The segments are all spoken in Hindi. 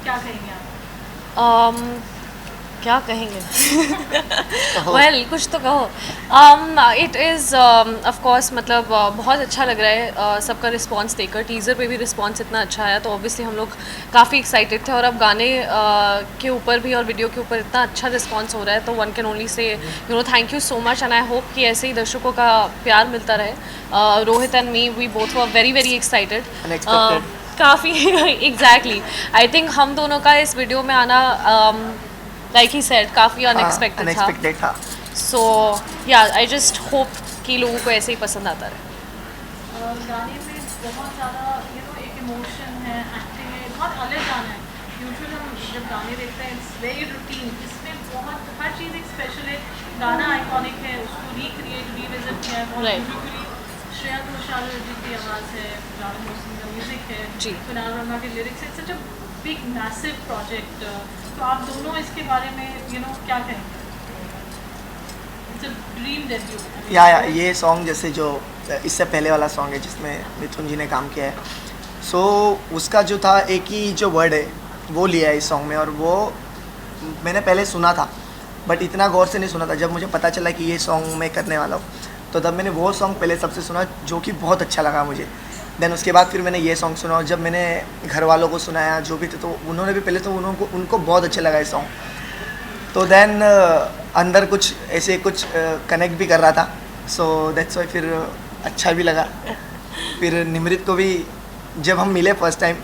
क्या कहेंगे आप? क्या कहेंगे? वेल कुछ तो कहो। इट इज़ ऑफ कोर्स मतलब बहुत अच्छा लग रहा है सबका रिस्पांस देखकर। टीज़र पे भी रिस्पांस इतना अच्छा आया तो ऑब्वियसली हम लोग काफ़ी एक्साइटेड थे, और अब गाने के ऊपर भी और वीडियो के ऊपर इतना अच्छा रिस्पांस हो रहा है तो one can only say thank you so much, and I hope कि ऐसे ही दर्शकों का प्यार मिलता रहे। Rohit and me we both were very very excited. Unexpected. काफ़ी एग्जैक्टली आई थिंक हम दोनों का इस वीडियो में आना लाइक ही सेड काफ़ी अनएक्सपेक्टेड था। अनएक्सपेक्टेड था। सो या आई जस्ट होप कि लोगों को ऐसे ही पसंद आता रहे। गाने में बहुत ज़्यादा एक इमोशन है, एक्टिंग है, बहुत अलग गाना है। यूजुअली हम जब गाने देखते हैं इट्स वेरी रूटीन, इसमें बहुत हर चीज़ एक स्पेशल है। गाना आइकॉनिक है, उसको रिक्रिएट रिविजिट किया है बहुत Right. ब्यूटीफुली। श्रेया घोषाल जी की आवाज़ है, राहुल मोहसिन का म्यूज़िक है, जी। कुणाल वर्मा के लिरिक्स है। सच अ बिग मैसिव प्रोजेक्ट। तो आप दोनों इसके बारे में क्या कहेंगे? It's a dream debut. या ये सॉन्ग जैसे जो इससे पहले वाला सॉन्ग है जिसमें मिथुन जी ने काम किया है, सो उसका जो था एक ही जो वर्ड है वो लिया है इस सॉन्ग में, और वो मैंने पहले सुना था बट इतना गौर से नहीं सुना था। जब मुझे पता चला कि ये सॉन्ग मैं करने वाला हूँ तो तब मैंने वो सॉन्ग पहले सबसे सुना जो कि बहुत अच्छा लगा मुझे। देन उसके बाद फिर मैंने ये सॉन्ग सुना, और जब मैंने घर वालों को सुनाया जो भी थे तो उन्होंने भी पहले तो उनको बहुत अच्छा लगा ये सॉन्ग। तो देन अंदर कुछ ऐसे कुछ कनेक्ट भी कर रहा था, सो दैट्स वाई फिर अच्छा भी लगा। फिर निमृत को भी जब हम मिले फर्स्ट टाइम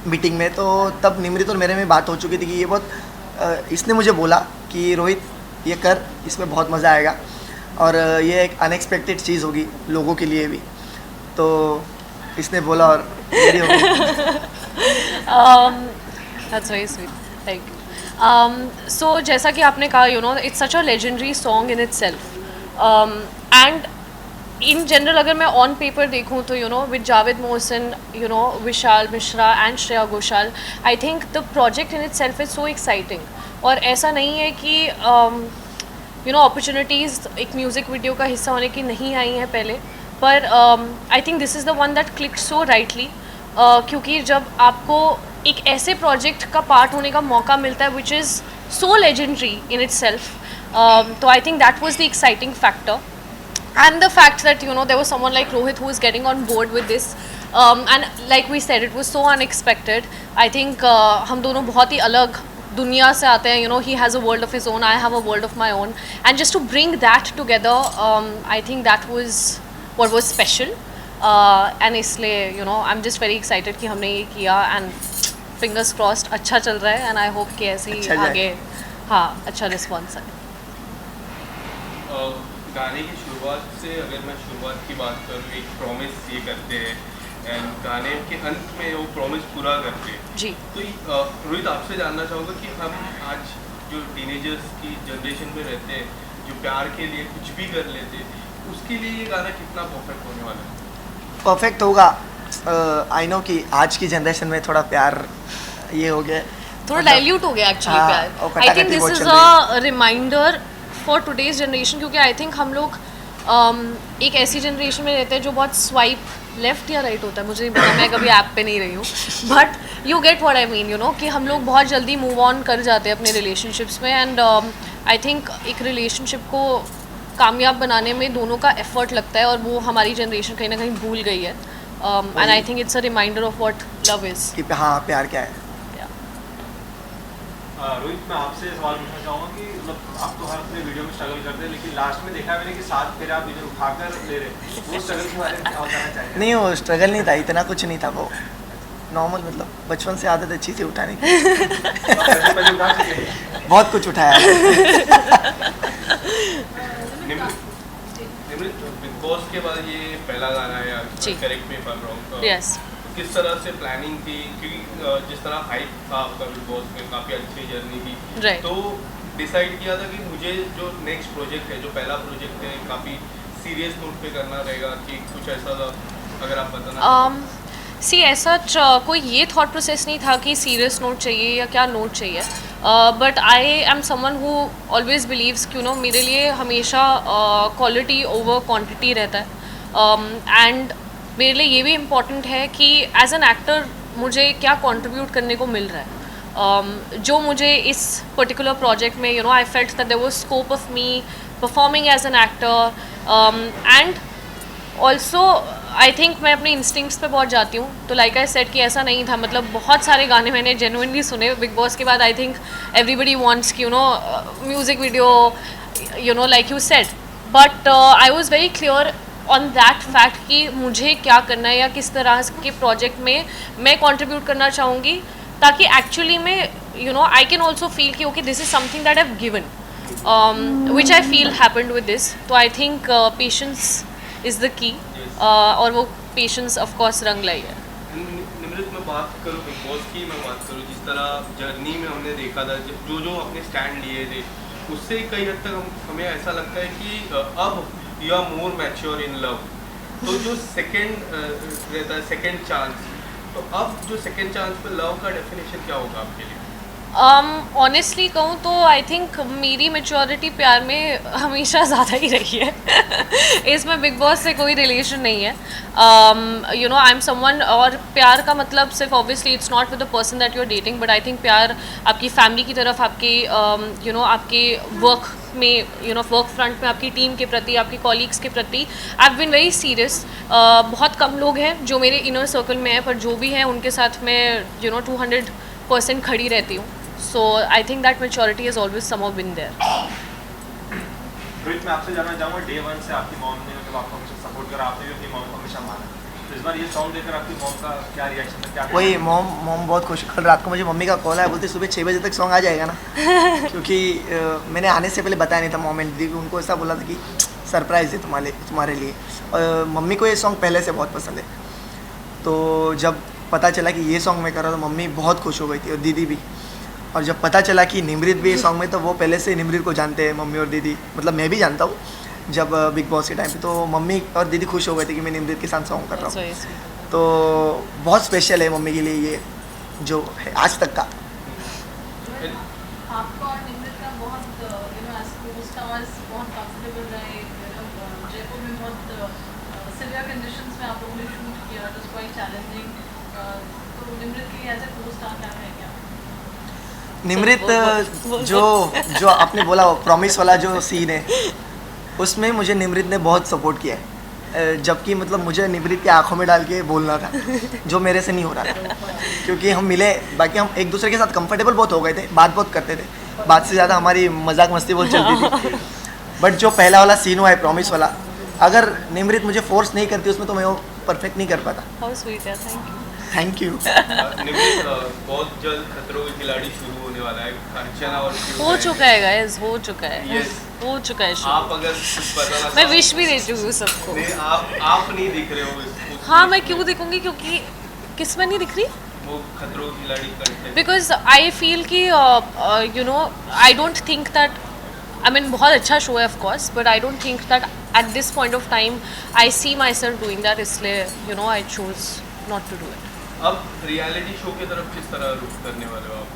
मीटिंग में तो तब निमृत और मेरे में बात हो चुकी थी कि ये बहुत इसने मुझे बोला कि रोहित ये कर, इसमें बहुत मज़ा आएगा और ये एक अनएक्सपेक्टेड चीज़ होगी लोगों के लिए भी, तो इसने बोला और रेडी हो गई। That's very sweet. Thank you. So जैसा कि आपने कहा it's such a legendary song in itself. And in general अगर मैं ऑन पेपर देखूँ तो with Javed Mohsin, Vishal Mishra and Shreya Ghoshal, I think the project in itself is so exciting. और ऐसा नहीं है कि अपॉर्चुनिटीज़ एक म्यूज़िक वीडियो का हिस्सा होने की नहीं आई हैं पहले, पर आई think this is the one that clicked so rightly, क्योंकि जब आपको एक ऐसे प्रोजेक्ट का पार्ट होने का मौका मिलता है which is so legendary in itself, तो I think that was the exciting factor. And the fact that there was someone like Rohit who is getting on board with this, and like we said, it was so unexpected. I think हम दोनों बहुत ही अलग दुनिया से आते हैं. He has a world of his own, I have a world of my own, and just to bring that together, I think that was what was special. And इसलिए I'm just very excited कि हमने ये किया, and fingers crossed अच्छा चल रहा है, and I hope कि ऐसे ही आगे हाँ अच्छा रिस्पॉन्स है. गाने की शुरुआत से अगर मैं शुरुआत की बात करूँ, एक प्रॉमिस ये करते हैं एंड गाने के अंत में वो प्रॉमिस पूरा करते हैं जी. तो रोहित आपसे जानना चाहूँगा कि हम आज जो टीनेजर्स की जनरेशन में रहते हैं, जो प्यार के लिए कुछ भी कर लेते हैं, उसके लिए ये गाना कितना परफेक्ट होने वाला है? परफेक्ट होगा. आई नो कि आज की जनरेशन में थोड़ा प्यार ये हो गया, थोड़ा डाइल्यूट हो गया एक्चुअली प्यार. I think this is a reminder for today's generation, क्योंकि आई थिंक हम लोग एक ऐसी जनरेशन में रहते हैं जो बहुत स्वाइप लेफ्ट या राइट होता है, मुझे नहीं पता, मैं कभी ऐप पे नहीं रही हूँ, but you get what I mean, कि हम लोग बहुत जल्दी मूव ऑन कर जाते हैं अपने रिलेशनशिप्स में. एंड आई थिंक एक रिलेशनशिप को कामयाब बनाने में दोनों का एफर्ट लगता है, और वो हमारी जनरेशन कहीं ना कहीं भूल गई है. And I think it's a reminder of what love is. कि हाँ प्यार क्या है. रोहित, मैं आपसे सवाल पूछना चाहूँगा कि मतलब आप तो हर अपने वीडियो में स्ट्रगल करते हैं, लेकिन लास्ट में देखा मैंने कि 7 फेरे आप इधर उठाकर ले रहे, वो स्ट्रगल के बारे में क्या बताना चाहिए? नहीं, वो स्ट्रगल नहीं था, इतना कुछ नहीं था, वो नॉर्मल मतलब बचपन से आदत अच्छी थी उठाने की. पहले उठा चुके हैं? बहुत कुछ उठाया. निमृत, बिग बॉस के बाद ये पहला गाना है, correct me if I am wrong. Yes. किस तरह से प्लानिंग थी, क्योंकि जिस तरह हाइप था आपका बिग बॉस में, काफ़ी अच्छी जर्नी थी, Right. तो डिसाइड किया था कि मुझे जो नेक्स्ट प्रोजेक्ट है, जो पहला प्रोजेक्ट है, काफ़ी सीरियस नोट पे करना रहेगा, कि कुछ ऐसा था, अगर आप बताना. सी ऐसा कोई ये थॉट प्रोसेस नहीं था कि सीरियस नोट चाहिए या क्या नोट चाहिए, but I am someone who always believes कि मेरे लिए हमेशा क्वालिटी ओवर क्वांटिटी रहता है. एंड मेरे लिए ये भी इम्पॉर्टेंट है कि एज एन एक्टर मुझे क्या कंट्रीब्यूट करने को मिल रहा है. जो मुझे इस पर्टिकुलर प्रोजेक्ट में I felt that there was scope of me performing as an actor and also I think मैं अपने इंस्टिंक्ट्स पे बहुत जाती हूँ. तो लाइक आई सेड कि ऐसा नहीं था, मतलब बहुत सारे गाने मैंने जेन्युइनली सुने बिग बॉस के बाद. आई थिंक एवरीबडी वांट्स कि music video like you said, but I was very clear on that fact कि मुझे क्या करना है या किस तरह के प्रोजेक्ट में मैं कंट्रीब्यूट करना चाहूँगी, ताकि एक्चुअली में आई कैन ऑल्सो फील कि okay this is something that I have given which I feel happened with this. तो I think patience is the key, और वो पेशेंस ऑफ कोर्स रंग लाई है. निमृत, मैं बात करूँ बिग बॉस की, मैं बात करूँ जिस तरह जर्नी में हमने देखा था, जो अपने स्टैंड लिए थे, उससे कई हद तक हमें ऐसा लगता है कि अब you are more mature in love. तो जो सेकंड रहता है सेकंड चांस, तो अब जो सेकंड चांस पे लव का डेफिनेशन क्या होगा आपके लिए? ऑनेस्टली कहूँ तो आई थिंक मेरी मेच्योरिटी प्यार में हमेशा ज़्यादा ही रही है. इसमें बिग बॉस से कोई रिलेशन नहीं है. आई एम समवन, और प्यार का मतलब सिर्फ obviously it's not with the person that you are dating, but I think प्यार आपकी फैमिली की तरफ, आपके आपके वर्क में वर्क फ्रंट में आपकी टीम के प्रति, आपके कॉलीग्स के प्रति. I have been very serious. बहुत कम लोग हैं जो मेरे इनर सर्कल में हैं, पर जो भी हैं उनके साथ मैं 200% खड़ी रहती हूँ. So I think that maturity has always somehow been there. Rohit, मैं आपसे जानना चाहूँगा, डे वन से आपकी मॉम ने मतलब आपको हमेशा सपोर्ट करा, आपने भी अपनी मॉम को हमेशा माना. तो इस बार ये सॉन्ग देखकर आपकी मॉम का क्या रिएक्शन है? क्या वही मॉम बहुत खुश. कल रात को मुझे मम्मी का कॉल आया, बोलते सुबह 6 बजे तक सॉन्ग आ जाएगा ना. क्योंकि मैंने आने से पहले बताया नहीं था मॉम एंड दीदी को. उनको ऐसा बोला था कि सरप्राइज़ है तुम्हारे लिए. और मम्मी को ये सॉन्ग पहले से बहुत पसंद है. तो जब पता चला कि ये सॉन्ग मैं कर रहा हूँ तो मम्मी बहुत खुश हो गई थी, और दीदी भी. और जब पता चला कि निमृत भी इस सॉन्ग में, तो वो पहले से निमृत को जानते हैं मम्मी और दीदी. मतलब मैं भी जानता हूँ जब बिग बॉस के टाइम पे. तो मम्मी और दीदी खुश हो गए थे कि मैं निमृत के साथ सॉन्ग कर रहा हूँ. तो बहुत स्पेशल है मम्मी के लिए ये जो है आज तक का. आपको और निमृत का बहुत एज को-स्टार्स बहुत कंफर्टेबल रहे. जयपुर में बहुत सिवियर कंडीशंस में आप लोगों ने शूट किया, इट वाज क्वाइट चैलेंजिंग. तो निमृत के लिए एज ए को-स्टार क्या है? निमृत जो आपने बोला वो प्रॉमिस वाला जो सीन है, उसमें मुझे निमृत ने बहुत सपोर्ट किया है. जबकि मतलब मुझे निमृत की आंखों में डाल के बोलना था, जो मेरे से नहीं हो रहा था. क्योंकि हम मिले, बाकी हम एक दूसरे के साथ कंफर्टेबल बहुत हो गए थे, बात बहुत करते थे, बात से ज़्यादा हमारी मजाक मस्ती बहुत चलती थी. बट जो पहला वाला सीन हुआ है प्रॉमिस वाला, अगर निमृत मुझे फोर्स नहीं करती उसमें, तो मैं वो परफेक्ट नहीं कर पाता. How sweet है, थैंक यू. निमृत, बहुत जल्द खतरों के खिलाड़ी शुरू होने वाला है. अर्चना और हो चुका है गाइस, हो चुका है. Yes. हो चुका है शुरू. आप अगर कुछ बताना मैं विश भी दे चुकी हूँ सबको. नहीं, आप नहीं दिख रहे हो उस हाँ, मैं क्यों दिखूंगी? क्योंकि किस में नहीं दिख रही? वो खतरों के खिलाड़ी करते. बिकॉज आई फील कि I don't think that, I mean बहुत अच्छा शो है of course, but I don't think that at this point of time I see myself doing that. इसलिए I choose not to do it. अब रियलिटी शो की तरफ किस तरह रुख करने वाले हो आप?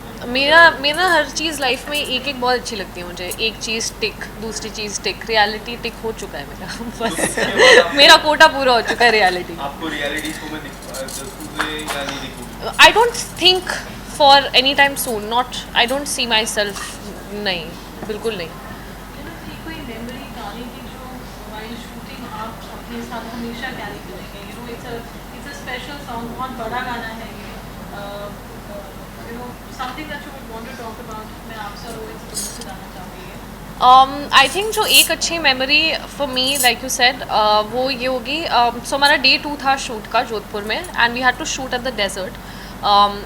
मेरा हर चीज़ लाइफ में एक एक बहुत अच्छी लगती है मुझे. एक चीज़ टिक, दूसरी चीज़ टिक. रियलिटी टिक हो चुका है मेरा. बस मेरा कोटा पूरा हो चुका है रियलिटी. आपको रियलिटी शो में दिखोगे या नहीं दिखोगे? I don't think for any time soon. Not, I don't see myself. नहीं, बिल्कुल नहीं. कोई मेमोरी गाने की जो वाइल शूटिंग आप अपने साथ हमेशा कैरी करेंगे? इट्स अ स्पेशल सॉन्ग, बहुत बड़ा गाना है ये. Something that you would want to talk about. मैं आपसे और रोहित से जानना चाहूँगी. आई थिंक जो एक अच्छी memory for me, like you said, वो ये होगी. सो हमारा डे 2 था शूट का जोधपुर में, and we had to shoot at the desert.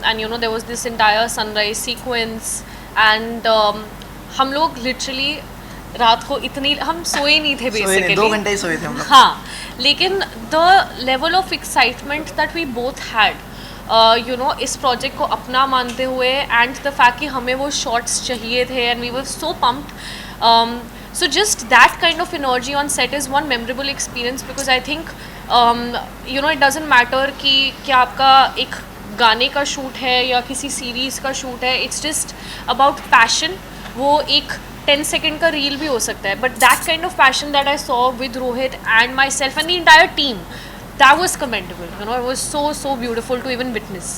And there was this entire sunrise sequence, and हम लोग लिटरली रात को इतनी, हम सोए नहीं थे बेसिकली. 2 घंटे ही सोए थे हम लोग. हाँ, लेकिन the level of excitement that we both had, इस प्रोजेक्ट को अपना मानते हुए, एंड द फैक्ट कि हमें वो शॉट्स चाहिए थे, and we were so pumped. So just that kind of energy on set is one memorable experience. Because I think it doesn't matter कि क्या आपका एक गाने का शूट है या किसी सीरीज़ का शूट है. It's just about passion. वो एक 10 सेकेंड का रील भी हो सकता है, but that kind of passion that I saw with Rohit and my self and the entire team, that was commendable. It was so beautiful to even witness.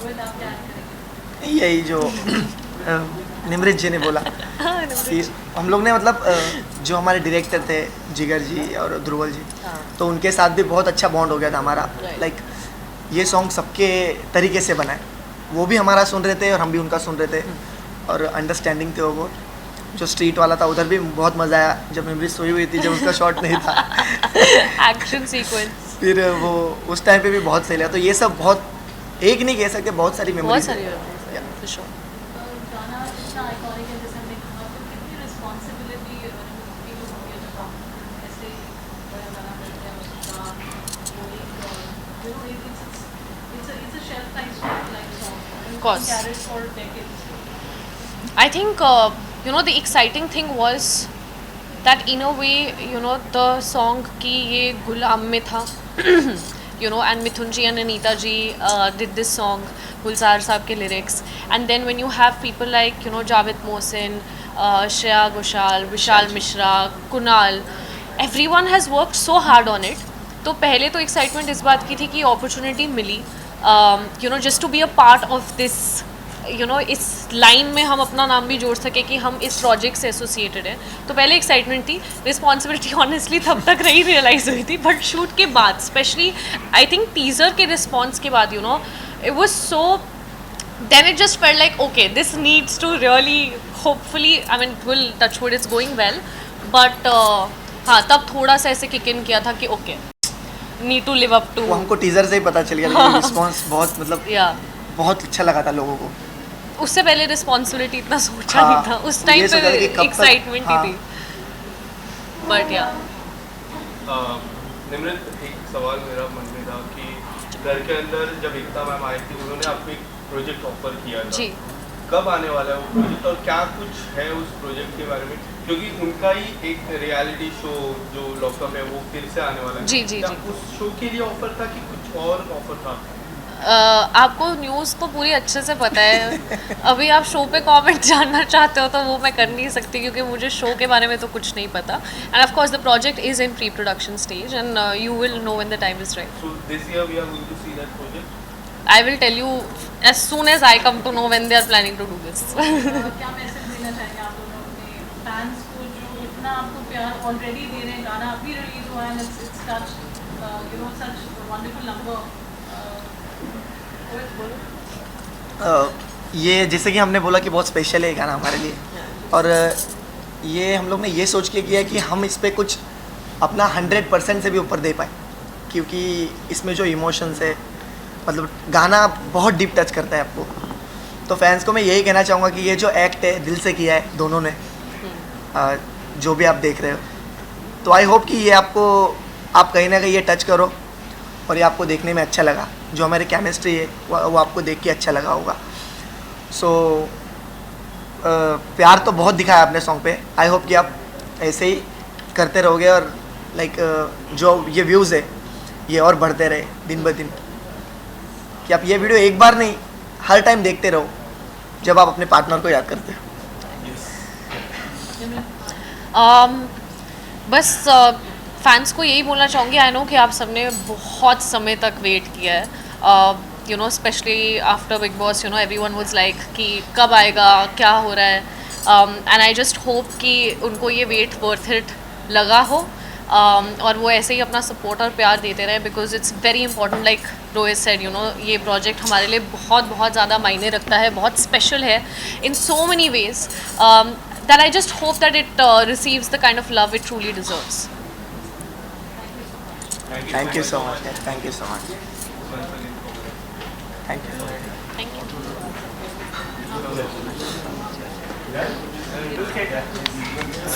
Rohit, आप क्या करेंगे? यही जो निमृत जी ने बोला कि हम लोग ने मतलब जो हमारे डायरेक्टर थे जिगर जी और ध्रुवल जी, हाँ। तो उनके साथ भी बहुत अच्छा बॉन्ड हो गया था हमारा। Right. लाइक ये सॉन्ग सबके तरीके से बना है, वो भी हमारा सुन रहे थे और हम भी उनका सुन रहे थे और अंडरस्टैंडिंग थे वो। जो स्ट्रीट वाला था उधर भी बहुत मज़ा आया जब निमृत सोई हुई थी, जब उसका शॉट नहीं था एक्शन सीक्वेंस फिर वो उस टाइम पे भी बहुत सही लगा। तो ये सब बहुत एक नहीं कह सकते, बहुत सारी बहुत मेमोरीज सारी Yeah. for sure. गाना इतना आइकॉनिक है, जैसे हमने कहा, तो कितनी रिस्पॉन्सिबिलिटी फील होती है जब आप ऐसे बड़ा गाना करते हैं उसका वो एक it's a shelf life song. Of course. Carried for decades. I think the exciting thing was that in a way the song ki ye Gulam mein tha and Mithun ji and Anita ji did this song, Gulzar saab ke lyrics, and then when you have people like Javed Mohsin, Shreya Ghoshal, Vishal Mishra, Kunal, everyone has worked so hard on it. तो पहले तो एक्साइटमेंट इस बात की थी कि अपॉर्चुनिटी मिली just to be a part of this इस लाइन में हम अपना नाम भी जोड़ सके कि हम इस प्रोजेक्ट से एसोसिएटेड हैं। तो पहले एक्साइटमेंट थी, रिस्पॉन्सिबिलिटी ऑनेस्टली तब तक नहीं रियलाइज़ हुई थी, बट शूट के बाद स्पेशली आई थिंक टीज़र के रिस्पॉन्स के बाद it was so then it just felt like okay, this needs to really hopefully I mean it will touch wood it's going well, but हाँ तब थोड़ा सा ऐसे किक इन किया था कि okay need to live up to वो हमको टीजर से ही पता चल गया, लेकिन रिस्पॉन्स बहुत मतलब yeah बहुत अच्छा लगा था लोगों को। उससे पहले रिस्पॉन्सिबिलिटी इतना सोचा हाँ, नहीं था उस टाइम ये पे सोचा था कि कब तक- एक्साइटमेंट ही हाँ। थी बट या निमृत, एक सवाल मेरा मन में था कि घर के अंदर जब एकता मैम आई थी उन्होंने आपको एक प्रोजेक्ट ऑफर किया था, जी कब आने वाला है वो प्रोजेक्ट और क्या कुछ है उस प्रोजेक्ट के बारे में, क्योंकि उनका ही एक रियलिटी शो जो लॉकअप है वो फिर से आने वाला है। जी, जी, क्या जी। उस शो के लिए ऑफर था कि कुछ और ऑफर था? आपको न्यूज़ तो पूरी अच्छे से पता है अभी आप शो पे कमेंट जानना चाहते हो तो वो मैं कर नहीं सकती क्योंकि मुझे शो के बारे में तो कुछ नहीं पता। End of course the project is in pre production stage and you will know when the time is right. So this year we are going to see that project. I will tell you as soon as I come to know when they are planning to do this. क्या मैसेज देना चाहेंगे आप लोगों अपने फैंस को जो इतना आपको प्यार ऑलरेडी दे रहे हैं, गाना अभी रिलीज हुआ है, it's touch such wonderful number. ये जैसे कि हमने बोला कि बहुत स्पेशल है ये गाना हमारे लिए, और ये हम लोग ने ये सोच के किया है कि हम इस पे कुछ अपना 100% से भी ऊपर दे पाए, क्योंकि इसमें जो इमोशंस है मतलब गाना बहुत डीप टच करता है आपको। तो फैंस को मैं यही कहना चाहूँगा कि ये जो एक्ट है दिल से किया है दोनों ने, जो भी आप देख रहे हो, तो आई होप कि ये आपको आप कहीं ना कहीं ये टच करो और ये आपको देखने में अच्छा लगा। जो हमारी केमिस्ट्री है वो आपको देख के अच्छा लगा होगा। सो प्यार तो बहुत दिखाया आपने सॉन्ग पे, आई होप कि आप ऐसे ही करते रहोगे और लाइक जो ये व्यूज़ है ये और बढ़ते रहे दिन ब दिन, कि आप ये वीडियो एक बार नहीं हर टाइम देखते रहो जब आप अपने पार्टनर को याद करते हो। बस फैंस को यही बोलना चाहूँगी, आई नो कि आप सबने बहुत समय तक वेट किया है, specially after big boss, everyone was like कि कब आएगा, क्या हो रहा है, एंड आई जस्ट होप कि उनको ये वेट वर्थ इट लगा हो, और वो ऐसे ही अपना सपोर्ट और प्यार देते रहे, because it's very important, like Rohit said, ये प्रोजेक्ट हमारे लिए बहुत बहुत ज़्यादा मायने रखता है, बहुत स्पेशल है in so many ways, that I just hope that it receives the kind of love it truly deserves. Thank you so much, thank you so much, thank you. Thank you.